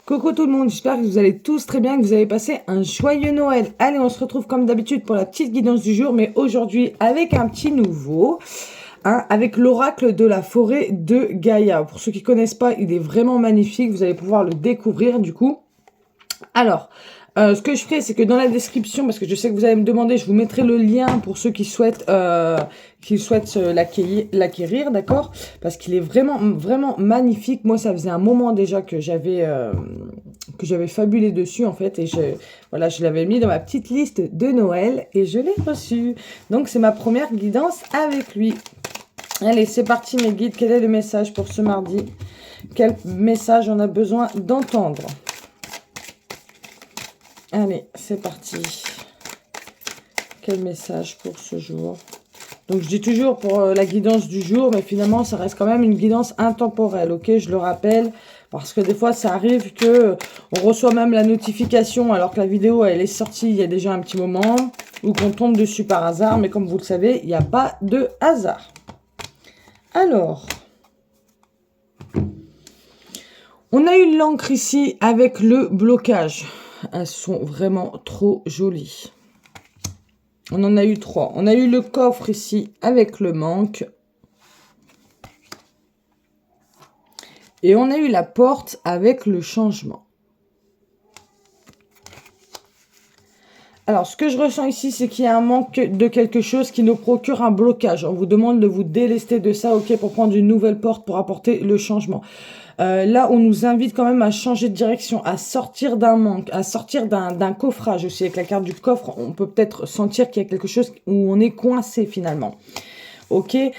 Coucou tout le monde, j'espère que vous allez tous très bien, que vous avez passé un joyeux Noël. Allez, on se retrouve comme d'habitude pour la petite guidance du jour, mais aujourd'hui avec un petit nouveau, avec l'oracle de la forêt de Gaïa. Pour ceux qui connaissent pas, il est vraiment magnifique, vous allez pouvoir le découvrir du coup. Alors, ce que je ferai, c'est que dans la description, parce que je sais que vous allez me demander, je vous mettrai le lien pour ceux qui souhaitent l'acquérir, d'accord? Parce qu'il est vraiment, vraiment magnifique. Moi, ça faisait un moment déjà que j'avais fabulé dessus, en fait, et voilà, je l'avais mis dans ma petite liste de Noël, et je l'ai reçu. Donc, c'est ma première guidance avec lui. Allez, c'est parti mes guides. Quel est le message pour ce mardi? Quel message on a besoin d'entendre? Allez, c'est parti. Quel message pour ce jour? Donc, je dis toujours pour la guidance du jour, mais finalement, ça reste quand même une guidance intemporelle, ok? Je le rappelle, parce que des fois, ça arrive que on reçoit même la notification alors que la vidéo, elle est sortie il y a déjà un petit moment, ou qu'on tombe dessus par hasard, mais comme vous le savez, il n'y a pas de hasard. Alors, on a eu l'encre ici avec le blocage. Elles sont vraiment trop jolies. On en a eu 3. On a eu le coffre ici avec le manque. Et on a eu la porte avec le changement. Alors, ce que je ressens ici, c'est qu'il y a un manque de quelque chose qui nous procure un blocage. On vous demande de vous délester de ça, ok, pour prendre une nouvelle porte, pour apporter le changement. Là, on nous invite quand même à changer de direction, à sortir d'un manque, à sortir d'un coffrage aussi. Avec la carte du coffre, on peut peut-être sentir qu'il y a quelque chose où on est coincé finalement. Ok, il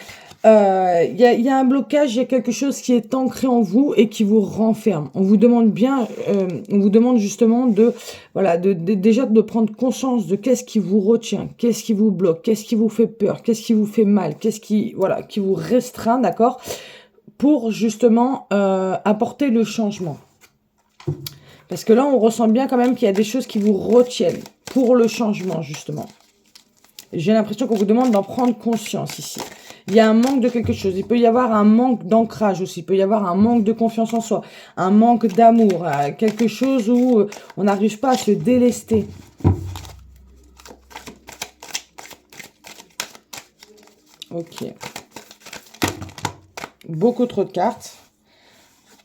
y a un blocage, il y a quelque chose qui est ancré en vous et qui vous renferme. On vous demande bien, on vous demande justement déjà de prendre conscience de qu'est-ce qui vous retient, qu'est-ce qui vous bloque, qu'est-ce qui vous fait peur, qu'est-ce qui vous fait mal, qu'est-ce qui vous restreint, d'accord, pour justement apporter le changement. Parce que là, on ressent bien quand même qu'il y a des choses qui vous retiennent pour le changement, justement. J'ai l'impression qu'on vous demande d'en prendre conscience ici. Il y a un manque de quelque chose. Il peut y avoir un manque d'ancrage aussi. Il peut y avoir un manque de confiance en soi. Un manque d'amour. Quelque chose où on n'arrive pas à se délester. Ok. Beaucoup trop de cartes.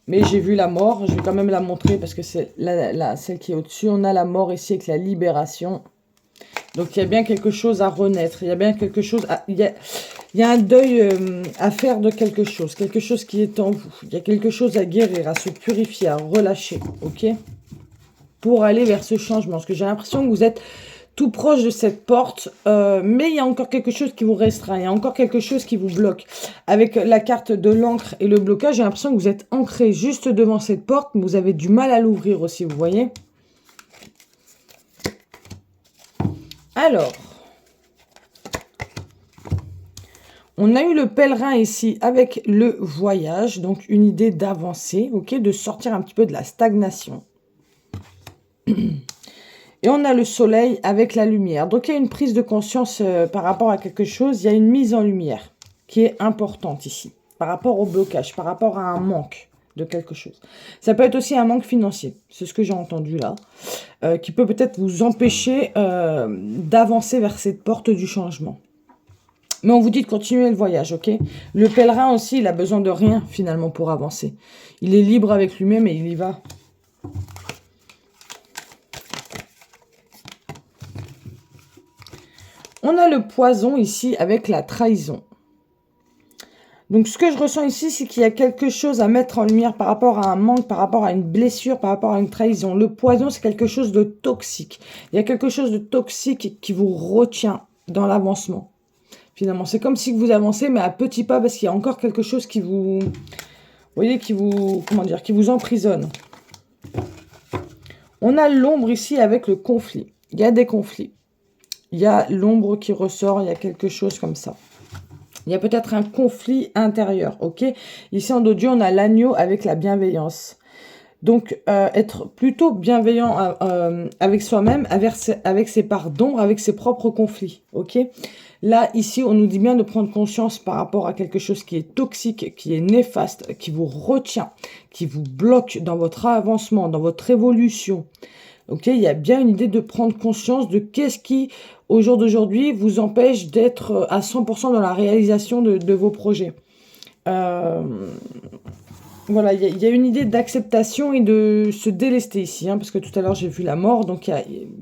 Mais j'ai vu la mort. Je vais quand même la montrer parce que c'est celle qui est au-dessus. On a la mort ici avec la libération. Donc, il y a bien quelque chose à renaître. Il y a bien quelque chose... Il y a un deuil à faire de quelque chose qui est en vous. Il y a quelque chose à guérir, à se purifier, à relâcher, ok? Pour aller vers ce changement. Parce que j'ai l'impression que vous êtes tout proche de cette porte, mais il y a encore quelque chose qui vous restreint. Il y a encore quelque chose qui vous bloque. Avec la carte de l'encre et le blocage, j'ai l'impression que vous êtes ancré juste devant cette porte, mais vous avez du mal à l'ouvrir aussi, vous voyez? Alors... on a eu le pèlerin ici avec le voyage, donc une idée d'avancer, ok, de sortir un petit peu de la stagnation. Et on a le soleil avec la lumière. Donc il y a une prise de conscience par rapport à quelque chose, il y a une mise en lumière qui est importante ici, par rapport au blocage, par rapport à un manque de quelque chose. Ça peut être aussi un manque financier, c'est ce que j'ai entendu là, qui peut peut-être vous empêcher d'avancer vers cette porte du changement. Mais on vous dit de continuer le voyage, ok? Le pèlerin aussi, il a besoin de rien, finalement, pour avancer. Il est libre avec lui-même et il y va. On a le poison ici avec la trahison. Donc, ce que je ressens ici, c'est qu'il y a quelque chose à mettre en lumière par rapport à un manque, par rapport à une blessure, par rapport à une trahison. Le poison, c'est quelque chose de toxique. Il y a quelque chose de toxique qui vous retient dans l'avancement. Finalement, c'est comme si vous avancez, mais à petits pas, parce qu'il y a encore quelque chose qui vous... Vous voyez, qui vous... Comment dire? Qui vous emprisonne. On a l'ombre ici avec le conflit. Il y a des conflits. Il y a l'ombre qui ressort, il y a quelque chose comme ça. Il y a peut-être un conflit intérieur, ok? Ici, en audio, on a l'agneau avec la bienveillance. Donc, être plutôt bienveillant avec soi-même, avec ses parts d'ombre, avec ses propres conflits, ok? Là, ici, on nous dit bien de prendre conscience par rapport à quelque chose qui est toxique, qui est néfaste, qui vous retient, qui vous bloque dans votre avancement, dans votre évolution. Ok, il y a bien une idée de prendre conscience de qu'est-ce qui, au jour d'aujourd'hui, vous empêche d'être à 100% dans la réalisation de vos projets. Euh, voilà, il y a une idée d'acceptation et de se délester ici, hein, parce que tout à l'heure j'ai vu la mort, donc il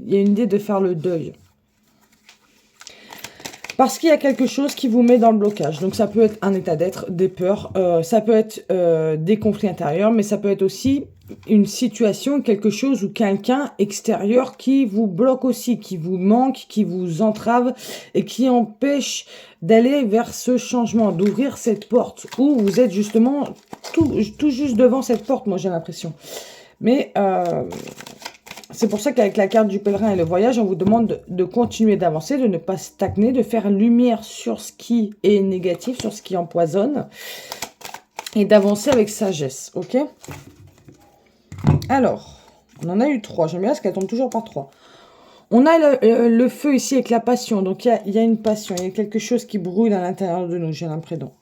y a une idée de faire le deuil. Parce qu'il y a quelque chose qui vous met dans le blocage. Donc ça peut être un état d'être, des peurs, ça peut être des conflits intérieurs, mais ça peut être aussi une situation, quelque chose ou quelqu'un extérieur qui vous bloque aussi, qui vous manque, qui vous entrave et qui empêche d'aller vers ce changement, d'ouvrir cette porte où vous êtes justement tout juste devant cette porte, moi j'ai l'impression. Mais c'est pour ça qu'avec la carte du pèlerin et le voyage, on vous demande de continuer d'avancer, de ne pas stagner, de faire lumière sur ce qui est négatif, sur ce qui empoisonne, et d'avancer avec sagesse, ok? Alors, on en a eu 3. J'aime bien parce qu'elle tombe toujours par 3. On a le feu ici avec la passion. Donc, il y a une passion, il y a quelque chose qui brûle à l'intérieur de nous, j'ai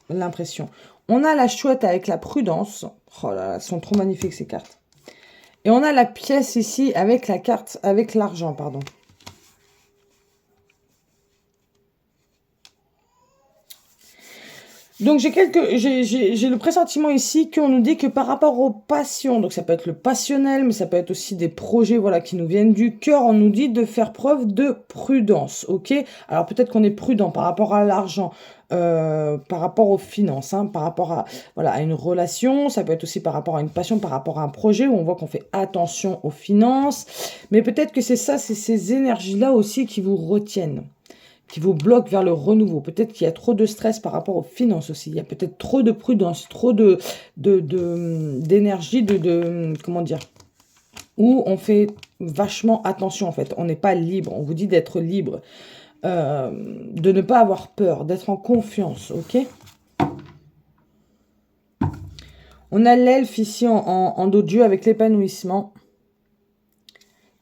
l'impression. On a la chouette avec la prudence. Oh là là, elles sont trop magnifiques ces cartes. Et on a la pièce ici avec la carte, avec l'argent, pardon. Donc j'ai le pressentiment ici qu'on nous dit que par rapport aux passions, donc ça peut être le passionnel, mais ça peut être aussi des projets voilà qui nous viennent du cœur, on nous dit de faire preuve de prudence, ok? Alors peut-être qu'on est prudent par rapport à l'argent, par rapport aux finances, hein, par rapport à voilà à une relation, ça peut être aussi par rapport à une passion, par rapport à un projet où on voit qu'on fait attention aux finances, mais peut-être que c'est ça, c'est ces énergies-là aussi qui vous retiennent, qui vous bloque vers le renouveau. Peut-être qu'il y a trop de stress par rapport aux finances aussi. Il y a peut-être trop de prudence, trop d'énergie, comment dire, où on fait vachement attention en fait. On n'est pas libre. On vous dit d'être libre, de ne pas avoir peur, d'être en confiance, ok? On a l'elfe ici en dos de Dieu avec l'épanouissement.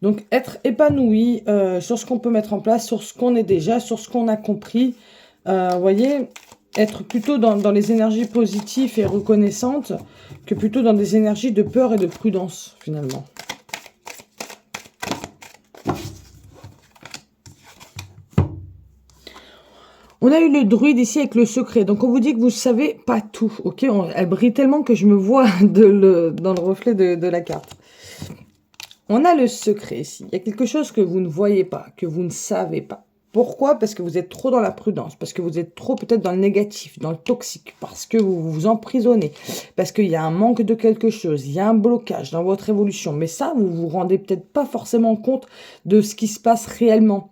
Donc, être épanoui sur ce qu'on peut mettre en place, sur ce qu'on est déjà, sur ce qu'on a compris. Vous voyez, être plutôt dans les énergies positives et reconnaissantes que plutôt dans des énergies de peur et de prudence, finalement. On a eu le druide ici avec le secret. Donc, on vous dit que vous ne savez pas tout. Ok, elle brille tellement que je me vois dans le reflet de la carte. On a le secret ici. Il y a quelque chose que vous ne voyez pas, que vous ne savez pas. Pourquoi? Parce que vous êtes trop dans la prudence, parce que vous êtes trop peut-être dans le négatif, dans le toxique, parce que vous vous emprisonnez, parce qu'il y a un manque de quelque chose, il y a un blocage dans votre évolution. Mais ça, vous vous rendez peut-être pas forcément compte de ce qui se passe réellement.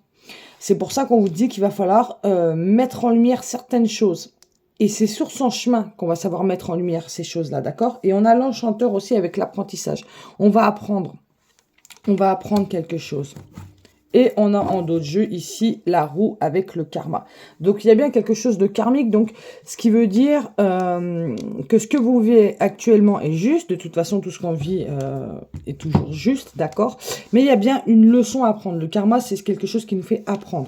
C'est pour ça qu'on vous dit qu'il va falloir mettre en lumière certaines choses. Et c'est sur son chemin qu'on va savoir mettre en lumière ces choses-là, d'accord? Et on a l'enchanteur aussi avec l'apprentissage. On va apprendre quelque chose. Et on a en dos de jeu ici la roue avec le karma. Donc il y a bien quelque chose de karmique. Donc ce qui veut dire que ce que vous vivez actuellement est juste. De toute façon, tout ce qu'on vit est toujours juste, d'accord? Mais il y a bien une leçon à apprendre. Le karma, c'est quelque chose qui nous fait apprendre.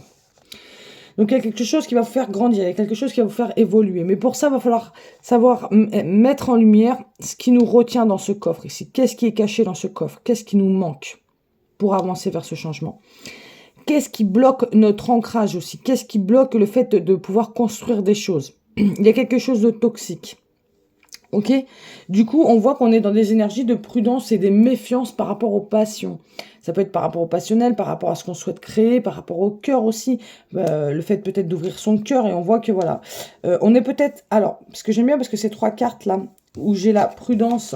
Donc, il y a quelque chose qui va vous faire grandir, il y a quelque chose qui va vous faire évoluer. Mais pour ça, il va falloir savoir mettre en lumière ce qui nous retient dans ce coffre ici. Qu'est-ce qui est caché dans ce coffre? Qu'est-ce qui nous manque pour avancer vers ce changement? Qu'est-ce qui bloque notre ancrage aussi? Qu'est-ce qui bloque le fait de pouvoir construire des choses? Il y a quelque chose de toxique. Ok? Du coup, on voit qu'on est dans des énergies de prudence et des méfiances par rapport aux passions. Ça peut être par rapport au passionnel, par rapport à ce qu'on souhaite créer, par rapport au cœur aussi. Le fait peut-être d'ouvrir son cœur et on voit que voilà. On est peut-être... Alors, ce que j'aime bien, parce que ces 3 cartes là, où j'ai la prudence,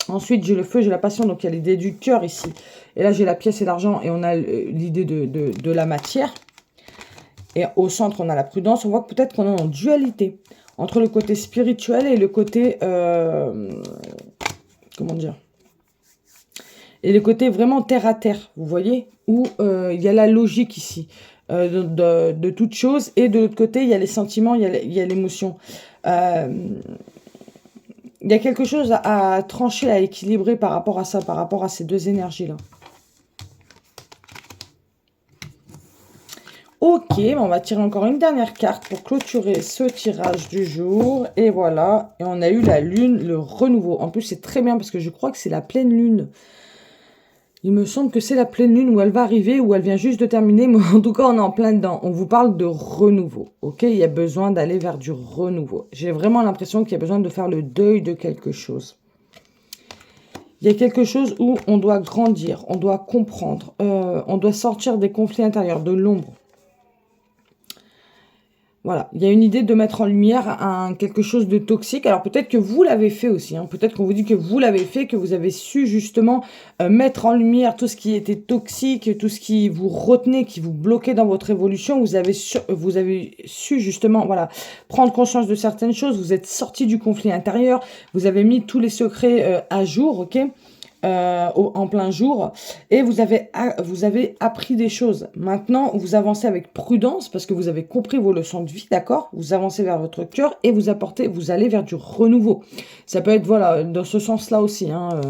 ensuite j'ai le feu, j'ai la passion, donc il y a l'idée du cœur ici. Et là, j'ai la pièce et l'argent et on a l'idée de la matière. Et au centre, on a la prudence. On voit que peut-être qu'on est en dualité entre le côté spirituel et le côté... comment dire? Et le côté vraiment terre à terre, vous voyez? Où il y a la logique ici de toute chose. Et de l'autre côté, il y a les sentiments, il y a l'émotion. Il y a quelque chose à trancher, à équilibrer par rapport à ça, par rapport à ces deux énergies-là. Ok, on va tirer encore une dernière carte pour clôturer ce tirage du jour. Et voilà, et on a eu la lune, le renouveau. En plus, c'est très bien parce que je crois que c'est la pleine lune. Il me semble que c'est la pleine lune où elle va arriver, où elle vient juste de terminer. Mais en tout cas, on est en plein dedans. On vous parle de renouveau. Ok, il y a besoin d'aller vers du renouveau. J'ai vraiment l'impression qu'il y a besoin de faire le deuil de quelque chose. Il y a quelque chose où on doit grandir, on doit comprendre, on doit sortir des conflits intérieurs, de l'ombre. Voilà, il y a une idée de mettre en lumière quelque chose de toxique. Alors peut-être que vous l'avez fait aussi, hein. Peut-être qu'on vous dit que vous l'avez fait, que vous avez su justement mettre en lumière tout ce qui était toxique, tout ce qui vous retenait, qui vous bloquait dans votre évolution. Vous avez su justement, voilà, prendre conscience de certaines choses. Vous êtes sorti du conflit intérieur, vous avez mis tous les secrets à jour, ok, en plein jour, et vous avez appris des choses. Maintenant, vous avancez avec prudence parce que vous avez compris vos leçons de vie, d'accord? Vous avancez vers votre cœur et vous allez vers du renouveau. Ça peut être, voilà, dans ce sens-là aussi, hein.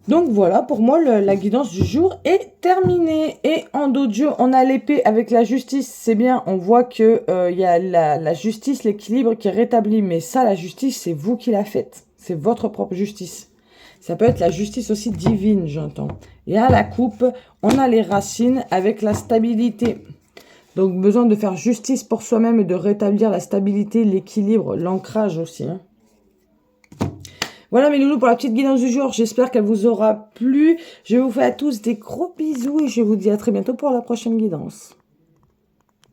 Donc voilà, pour moi, la guidance du jour est terminée. Et en dos de jeu, on a l'épée avec la justice. C'est bien, on voit que y a la justice, l'équilibre qui est rétabli. Mais ça, la justice, c'est vous qui la faites. C'est votre propre justice. Ça peut être la justice aussi divine, j'entends. Et à la coupe, on a les racines avec la stabilité. Donc, besoin de faire justice pour soi-même et de rétablir la stabilité, l'équilibre, l'ancrage aussi, hein. Voilà mes loulous pour la petite guidance du jour. J'espère qu'elle vous aura plu. Je vous fais à tous des gros bisous et je vous dis à très bientôt pour la prochaine guidance.